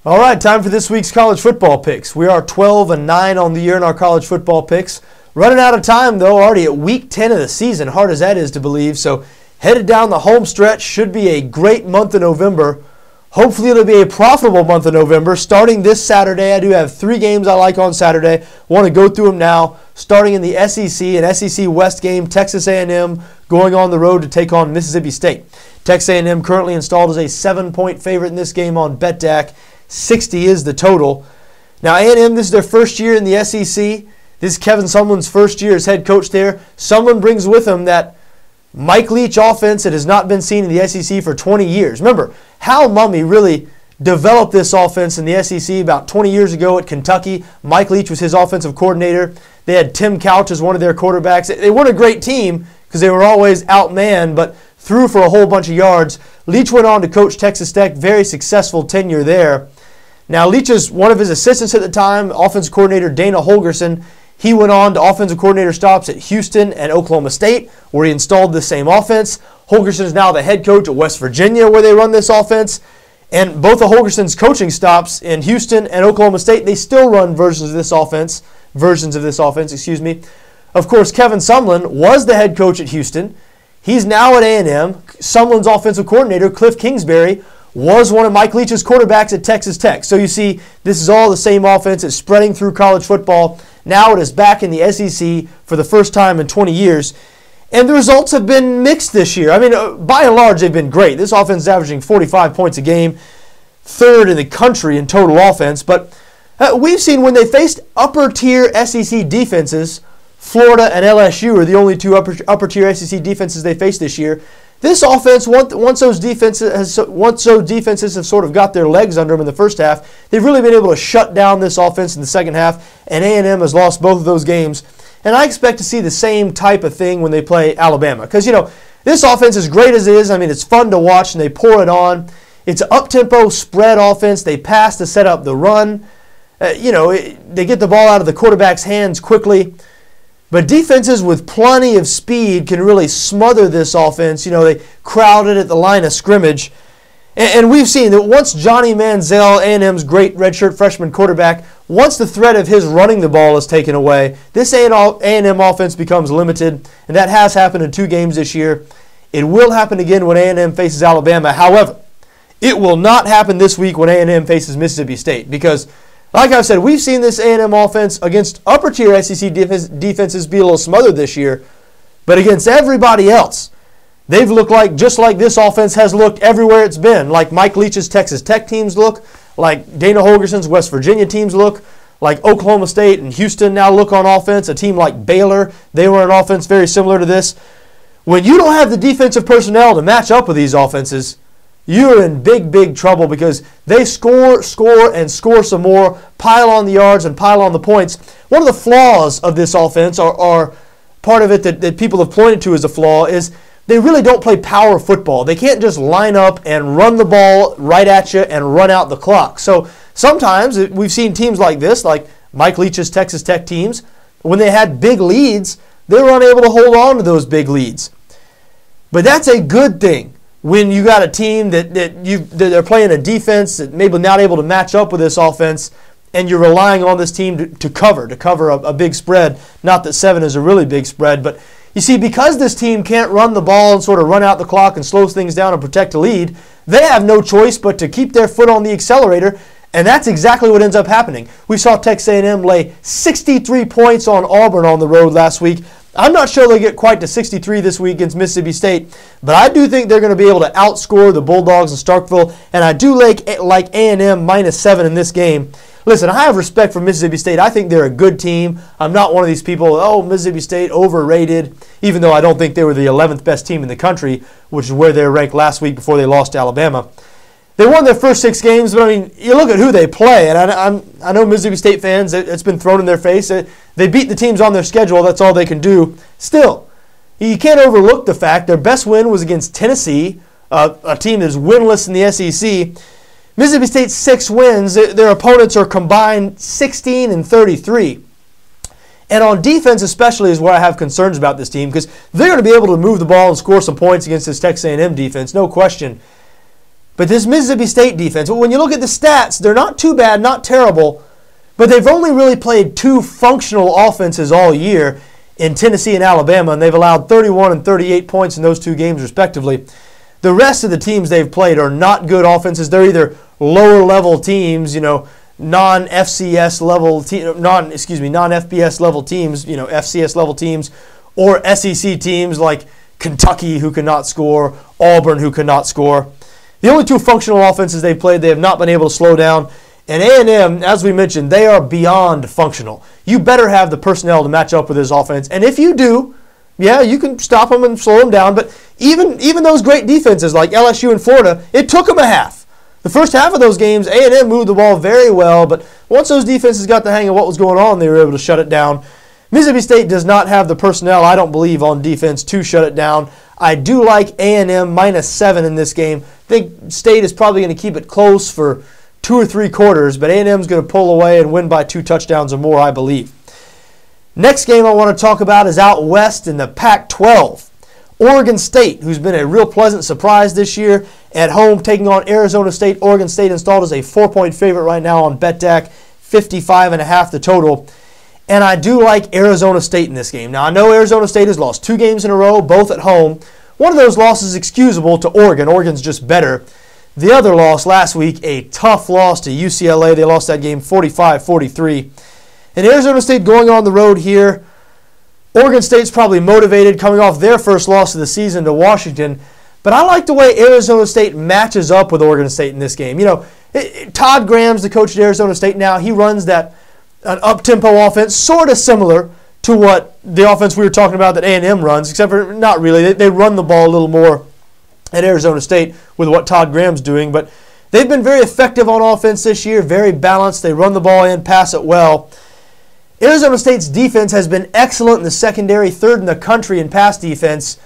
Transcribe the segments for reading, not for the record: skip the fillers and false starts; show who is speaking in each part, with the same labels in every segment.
Speaker 1: All right, time for this week's college football picks. We are 12-9 on the year in our college football picks. Running out of time, though, already at week 10 of the season, hard as that is to believe. So headed down the home stretch, should be a great month of November. Hopefully it'll be a profitable month of November. Starting this Saturday, I do have 3 games I like on Saturday. Want to go through them now. Starting in the SEC, an SEC West game, Texas A&M going on the road to take on Mississippi State. Texas A&M currently installed as a 7-point favorite in this game on BETDAQ. 60 is the total. Now A&M, this is their first year in the SEC. This is Kevin Sumlin's first year as head coach there. Sumlin brings with him that Mike Leach offense that has not been seen in the SEC for 20 years. Remember, Hal Mumme really developed this offense in the SEC about 20 years ago at Kentucky. Mike Leach was his offensive coordinator. They had Tim Couch as one of their quarterbacks. They weren't a great team because they were always outmanned, but threw for a whole bunch of yards. Leach went on to coach Texas Tech, very successful tenure there. Now, Leach is one of his assistants at the time, offensive coordinator Dana Holgorsen. He went on to offensive coordinator stops at Houston and Oklahoma State, where he installed the same offense. Holgorsen is now the head coach at West Virginia, where they run this offense. And both of Holgorsen's coaching stops in Houston and Oklahoma State, they still run versions of this offense. Of course, Kevin Sumlin was the head coach at Houston. He's now at A&M. Sumlin's offensive coordinator, Cliff Kingsbury, was one of Mike Leach's quarterbacks at Texas Tech. So you see, this is all the same offense. It's spreading through college football. Now it is back in the SEC for the first time in 20 years. And the results have been mixed this year. I mean, by and large, they've been great. This offense is averaging 45 points a game, third in the country in total offense. But we've seen when they faced upper-tier SEC defenses, Florida and LSU are the only two upper-tier SEC defenses they faced this year. This offense, once those defenses have sort of got their legs under them in the first half, they've really been able to shut down this offense in the second half, and A&M has lost both of those games. And I expect to see the same type of thing when they play Alabama. Because, you know, this offense, as great as it is, I mean, it's fun to watch, and they pour it on. It's an up-tempo spread offense. They pass to set up the run. They get the ball out of the quarterback's hands quickly. But defenses with plenty of speed can really smother this offense. You know, they crowd it at the line of scrimmage. And we've seen that once Johnny Manziel, A&M's great redshirt freshman quarterback, once the threat of his running the ball is taken away, this A&M offense becomes limited. And that has happened in 2 games this year. It will happen again when A&M faces Alabama. However, it will not happen this week when A&M faces Mississippi State because, like I've said, we've seen this A&M offense against upper-tier SEC defenses be a little smothered this year. But against everybody else, they've looked like, just like this offense has looked everywhere it's been, like Mike Leach's Texas Tech teams look, like Dana Holgorsen's West Virginia teams look, like Oklahoma State and Houston now look on offense. A team like Baylor, they were an offense very similar to this. When you don't have the defensive personnel to match up with these offenses, you're in big, big trouble because they score, and score some more, pile on the yards and pile on the points. One of the flaws of this offense, or part of it that people have pointed to as a flaw, is they really don't play power football. They can't just line up and run the ball right at you and run out the clock. So sometimes we've seen teams like this, like Mike Leach's Texas Tech teams, when they had big leads, they were unable to hold on to those big leads. But that's a good thing. When you got a team that they're playing a defense that maybe not able to match up with this offense, and you're relying on this team to cover a big spread. Not that 7 is a really big spread, but you see, because this team can't run the ball and sort of run out the clock and slows things down and protect a lead, they have no choice but to keep their foot on the accelerator, and that's exactly what ends up happening. We saw Texas A&M lay 63 points on Auburn on the road last week. I'm not sure they'll get quite to 63 this week against Mississippi State, but I do think they're going to be able to outscore the Bulldogs in Starkville, and I do like A&M -7 in this game. Listen, I have respect for Mississippi State. I think they're a good team. I'm not one of these people, Mississippi State overrated, even though I don't think they were the 11th best team in the country, which is where they were ranked last week before they lost to Alabama. They won their first 6 games, but I mean, you look at who they play, and I know Mississippi State fans, it's been thrown in their face. They beat the teams on their schedule. That's all they can do. Still, you can't overlook the fact their best win was against Tennessee, a team that's winless in the SEC. Mississippi State's 6 wins, their opponents are combined 16-33. And on defense especially is where I have concerns about this team, because they're going to be able to move the ball and score some points against this Texas A&M defense, no question. But this Mississippi State defense, when you look at the stats, they're not too bad, not terrible, but they've only really played 2 functional offenses all year in Tennessee and Alabama, and they've allowed 31 and 38 points in those 2 games respectively. The rest of the teams they've played are not good offenses. They're either lower level teams, non-FCS level non-FBS level teams, FCS level teams, or SEC teams like Kentucky who cannot score, Auburn who cannot score. The only 2 functional offenses they've played, they have not been able to slow down. And A&M, as we mentioned, they are beyond functional. You better have the personnel to match up with this offense. And if you do, yeah, you can stop them and slow them down. But even those great defenses like LSU and Florida, it took them a half. The first half of those games, A&M moved the ball very well. But once those defenses got the hang of what was going on, they were able to shut it down. Mississippi State does not have the personnel, I don't believe, on defense to shut it down. I do like A&M -7 in this game. I think State is probably going to keep it close for 2 or 3 quarters, but A&M is going to pull away and win by 2 touchdowns or more, I believe. Next game I want to talk about is out west in the Pac-12. Oregon State, who's been a real pleasant surprise this year, at home taking on Arizona State. Oregon State installed as a 4-point favorite right now on BETDAQ, 55.5 the total. And I do like Arizona State in this game. Now, I know Arizona State has lost 2 games in a row, both at home. One of those losses is excusable to Oregon. Oregon's just better. The other loss last week, a tough loss to UCLA. They lost that game 45-43. And Arizona State going on the road here. Oregon State's probably motivated coming off their first loss of the season to Washington. But I like the way Arizona State matches up with Oregon State in this game. Todd Graham's the coach at Arizona State now. He runs an up-tempo offense, sort of similar to what the offense we were talking about that A&M runs, except for not really. They run the ball a little more at Arizona State with what Todd Graham's doing. But they've been very effective on offense this year, very balanced. They run the ball in, pass it well. Arizona State's defense has been excellent in the secondary, 3rd in the country in pass defense.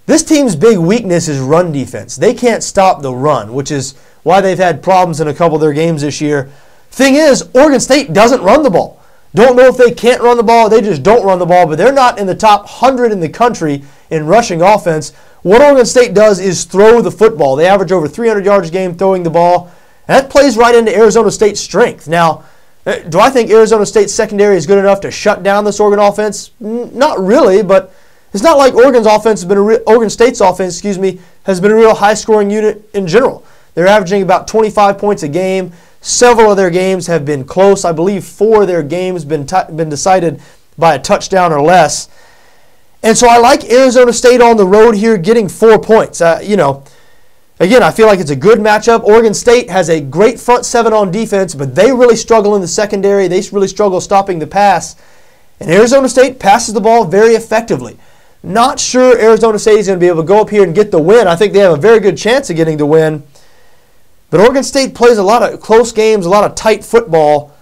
Speaker 1: This team's big weakness is run defense. They can't stop the run, which is why they've had problems in a couple of their games this year. Thing is, Oregon State doesn't run the ball. Don't know if they can't run the ball. They just don't run the ball, but they're not in the top 100 in the country in rushing offense. What Oregon State does is throw the football. They average over 300 yards a game throwing the ball. And that plays right into Arizona State's strength. Now, do I think Arizona State's secondary is good enough to shut down this Oregon offense? Not really, but it's not like Oregon State's offense, has been a real high-scoring unit in general. They're averaging about 25 points a game. Several of their games have been close. I believe 4 of their games been decided by a touchdown or less. And so I like Arizona State on the road here getting 4 points. Again, I feel like it's a good matchup. Oregon State has a great front 7 on defense, but they really struggle in the secondary. They really struggle stopping the pass. And Arizona State passes the ball very effectively. Not sure Arizona State is going to be able to go up here and get the win. I think they have a very good chance of getting the win. But Oregon State plays a lot of close games, a lot of tight football.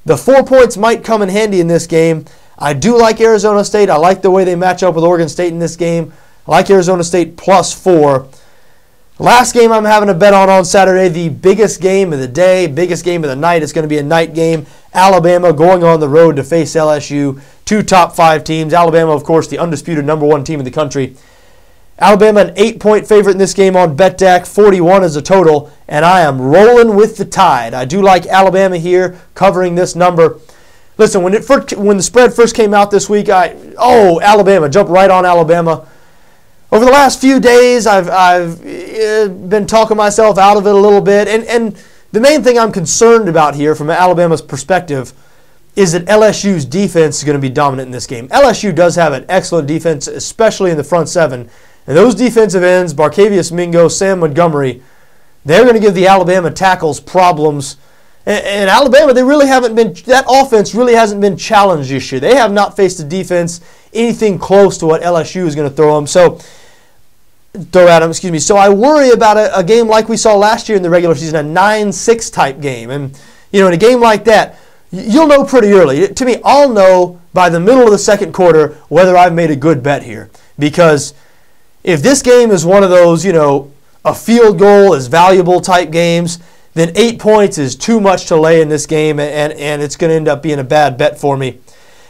Speaker 1: The 4 points might come in handy in this game. I do like Arizona State. I like the way they match up with Oregon State in this game. I like Arizona State +4. Last game I'm having a bet on Saturday, the biggest game of the day, biggest game of the night. It's going to be a night game. Alabama going on the road to face LSU, 2 top 5 teams. Alabama, of course, the undisputed #1 team in the country. Alabama an 8-point favorite in this game on BETDAQ, 41 is the total, and I am rolling with the tide. I do like Alabama here covering this number. Listen, when the spread first came out this week, Alabama, jumped right on Alabama. Over the last few days, I've been talking myself out of it a little bit, and the main thing I'm concerned about here from Alabama's perspective is that LSU's defense is going to be dominant in this game. LSU does have an excellent defense, especially in the front 7. And those defensive ends, Barkevious Mingo, Sam Montgomery, they're going to give the Alabama tackles problems. And Alabama, that offense really hasn't been challenged this year. They have not faced a defense anything close to what LSU is going to throw at them. So I worry about a game like we saw last year in the regular season, a 9-6 type game. And, in a game like that, you'll know pretty early. To me, I'll know by the middle of the second quarter whether I've made a good bet here. Because if this game is one of those, a field goal is valuable type games, then 8 points is too much to lay in this game, and it's going to end up being a bad bet for me.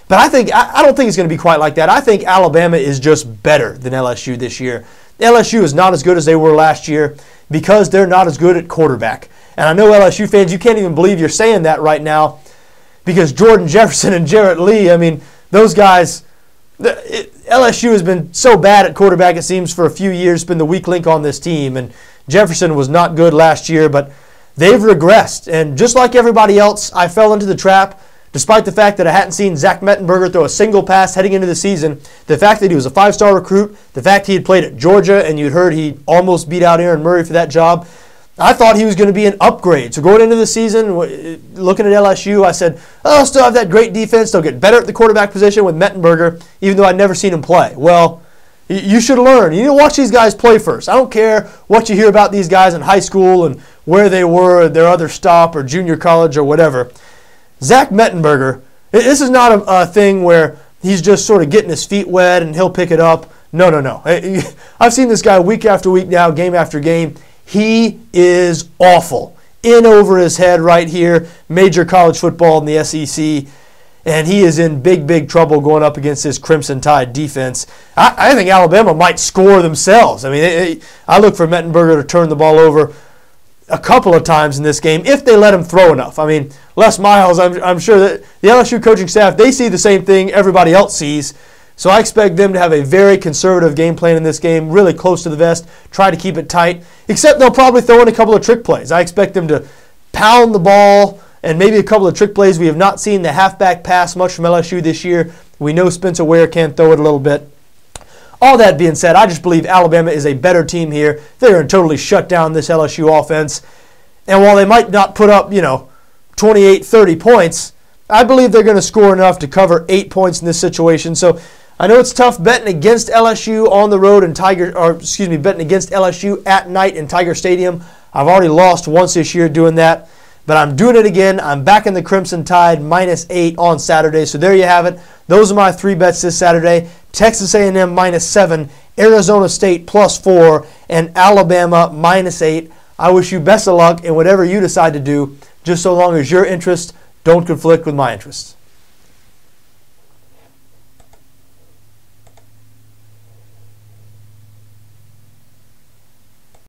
Speaker 1: But I don't think it's going to be quite like that. I think Alabama is just better than LSU this year. LSU is not as good as they were last year because they're not as good at quarterback. And I know LSU fans, you can't even believe you're saying that right now because Jordan Jefferson and Jarrett Lee, I mean, those guys, LSU has been so bad at quarterback, it seems, for a few years, been the weak link on this team. And Jefferson was not good last year, but they've regressed. And just like everybody else, I fell into the trap. Despite the fact that I hadn't seen Zach Mettenberger throw a single pass heading into the season, the fact that he was a 5-star recruit, the fact he had played at Georgia, and you'd heard he almost beat out Aaron Murray for that job, I thought he was going to be an upgrade. So going into the season, looking at LSU, I said, oh, they'll still have that great defense. They'll get better at the quarterback position with Mettenberger, even though I'd never seen him play. Well, you should learn. You need to watch these guys play first. I don't care what you hear about these guys in high school and where they were at their other stop or junior college or whatever. Zach Mettenberger, this is not a thing where he's just sort of getting his feet wet and he'll pick it up. No. I've seen this guy week after week now, game after game. He is awful. In over his head right here, major college football in the SEC, and he is in big trouble going up against this Crimson Tide defense. I think Alabama might score themselves. I mean, I look for Mettenberger to turn the ball over a couple of times in this game if they let him throw enough. I mean, Les Miles, I'm sure that the LSU coaching staff, they see the same thing everybody else sees. So I expect them to have a very conservative game plan in this game, really close to the vest, try to keep it tight, except they'll probably throw in a couple of trick plays. I expect them to pound the ball and maybe a couple of trick plays. We have not seen the halfback pass much from LSU this year. We know Spencer Ware can throw it a little bit. All that being said, I just believe Alabama is a better team here. They're going to totally shut down this LSU offense. And while they might not put up, 28, 30 points, I believe they're going to score enough to cover 8 points in this situation. So I know it's tough betting against LSU on the road and betting against LSU at night in Tiger Stadium. I've already lost once this year doing that, but I'm doing it again. I'm back in the Crimson Tide -8 on Saturday. So there you have it. Those are my 3 bets this Saturday. Texas A&M -7, Arizona State +4, and Alabama -8. I wish you best of luck in whatever you decide to do, just so long as your interests don't conflict with my interests.